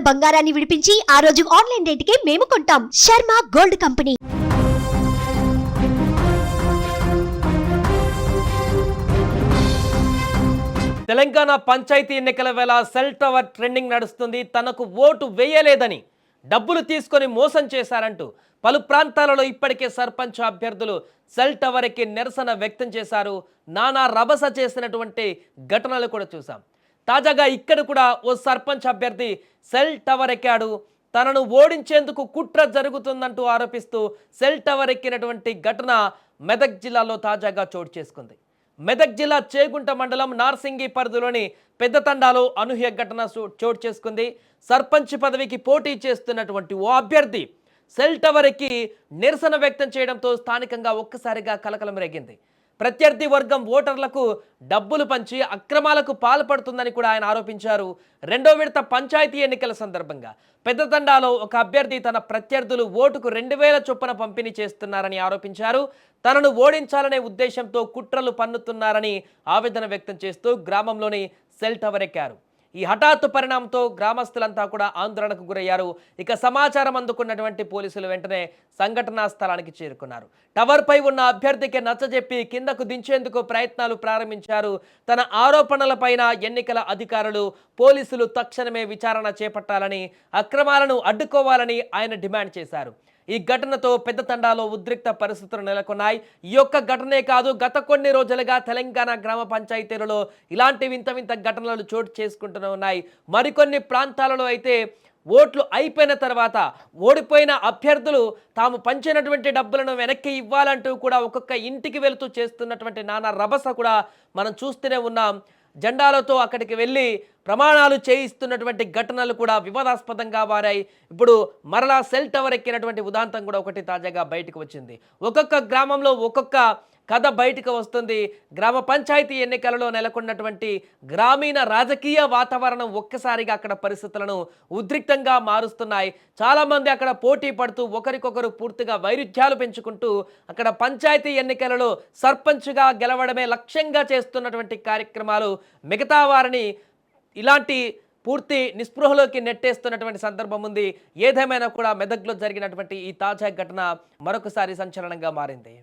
బంగారాన్ని విడిపించి ఆ రోజు ఆన్లైన్ రేటుకే మేము కొంటాం. Sharma gold company. తెలంగాణ పంచాయతీ ఎన్నికల వేళ సెల్ టవర్ ట్రెండింగ్ నడుస్తుంది. తనకు ఓటు వేయలేదని డబ్బులు తీసుకొని మోసం చేశారంటూ పలు ప్రాంతాలలో ఇప్పటికే సర్పంచ్ అభ్యర్థులు సెల్ టవర్ ఎక్కి నిరసన వ్యక్తం చేశారు. నానా రభస చేసినటువంటి ఘటనలు కూడా చూసాం. తాజాగా ఇక్కడ కూడా ఓ సర్పంచ్ అభ్యర్థి సెల్ టవర్ ఎక్కాడు. తనను ఓడించేందుకు కుట్ర జరుగుతుందంటూ ఆరోపిస్తూ సెల్ టవర్ ఎక్కినటువంటి ఘటన మెదక్ జిల్లాలో తాజాగా చోటు చేసుకుంది. మెదక్ జిల్లా చేగుంట మండలం నార్సింగి పరిధిలోని పెద్దతండాలో అనూహ్య ఘటన చోటు చేసుకుంది. సర్పంచ్ పదవికి పోటీ చేస్తున్నటువంటి ఓ అభ్యర్థి సెల్ టవర్ ఎక్కి నిరసన వ్యక్తం చేయడంతో స్థానికంగా ఒక్కసారిగా కలకలం రేగింది. ప్రత్యర్థి వర్గం ఓటర్లకు డబ్బులు పంచి అక్రమాలకు పాల్పడుతుందని కూడా ఆయన ఆరోపించారు. రెండో విడత పంచాయతీ ఎన్నికల సందర్భంగా పెద్దతండాలో ఒక అభ్యర్థి తన ప్రత్యర్థులు ఓటుకు 2000 చొప్పున పంపిణీ చేస్తున్నారని ఆరోపించారు. తనను ఓడించాలనే ఉద్దేశంతో కుట్రలు పన్నుతున్నారని ఆవేదన వ్యక్తం చేస్తూ గ్రామంలోని సెల్ టవర్ ఎక్కారు. ఈ హఠాత్తు పరిణామంతో గ్రామస్తులంతా కూడా ఆందోళనకు గురయ్యారు. ఇక సమాచారం అందుకున్నటువంటి పోలీసులు వెంటనే సంఘటనా స్థలానికి చేరుకున్నారు. టవర్ పై ఉన్న అభ్యర్థికి నచ్చజెప్పి కిందకు దించేందుకు ప్రయత్నాలు ప్రారంభించారు. తన ఆరోపణలపైన ఎన్నికల అధికారులు పోలీసులు తక్షణమే విచారణ చేపట్టాలని, అక్రమాలను అడ్డుకోవాలని ఆయన డిమాండ్ చేశారు. ఈ ఘటనతో పెద్దతండాలో ఉద్రిక్త పరిస్థితులు నెలకొన్నాయి. ఈ యొక్క ఘటనే కాదు, గత కొన్ని రోజులుగా తెలంగాణ గ్రామ పంచాయతీలలో ఇలాంటి వింత వింత ఘటనలు చోటు చేసుకుంటూనే ఉన్నాయి. మరికొన్ని ప్రాంతాలలో అయితే ఓట్లు అయిపోయిన తర్వాత ఓడిపోయిన అభ్యర్థులు తాము పంచినటువంటి డబ్బులను వెనక్కి ఇవ్వాలంటూ కూడా ఒక్కొక్క ఇంటికి వెళుతూ చేస్తున్నటువంటి నానా రభస కూడా మనం చూస్తూనే ఉన్నాం. జెండాలతో అక్కడికి వెళ్ళి ప్రమాణాలు చేయిస్తున్నటువంటి ఘటనలు కూడా వివాదాస్పదంగా మారాయి. ఇప్పుడు మరలా సెల్ టవర్ ఎక్కినటువంటి ఉదాంతం కూడా ఒకటి తాజాగా బయటకు వచ్చింది. ఒక్కొక్క గ్రామంలో ఒక్కొక్క కథ బయటకు వస్తుంది. గ్రామ పంచాయతీ ఎన్నికలలో నెలకొన్నటువంటి గ్రామీణ రాజకీయ వాతావరణం ఒక్కసారిగా అక్కడ పరిస్థితులను ఉద్రిక్తంగా మారుస్తున్నాయి. చాలామంది అక్కడ పోటీ పడుతూ ఒకరికొకరు పూర్తిగా వైరుధ్యాలు పెంచుకుంటూ అక్కడ పంచాయతీ ఎన్నికలలో సర్పంచ్గా గెలవడమే లక్ష్యంగా చేస్తున్నటువంటి కార్యక్రమాలు మిగతా వారిని ఇలాంటి పూర్తి నిస్పృహలోకి నెట్టేస్తున్నటువంటి సందర్భం ఉంది. ఏదేమైనా కూడా మెదక్లో జరిగినటువంటి ఈ తాజా ఘటన మరొకసారి సంచలనంగా మారింది.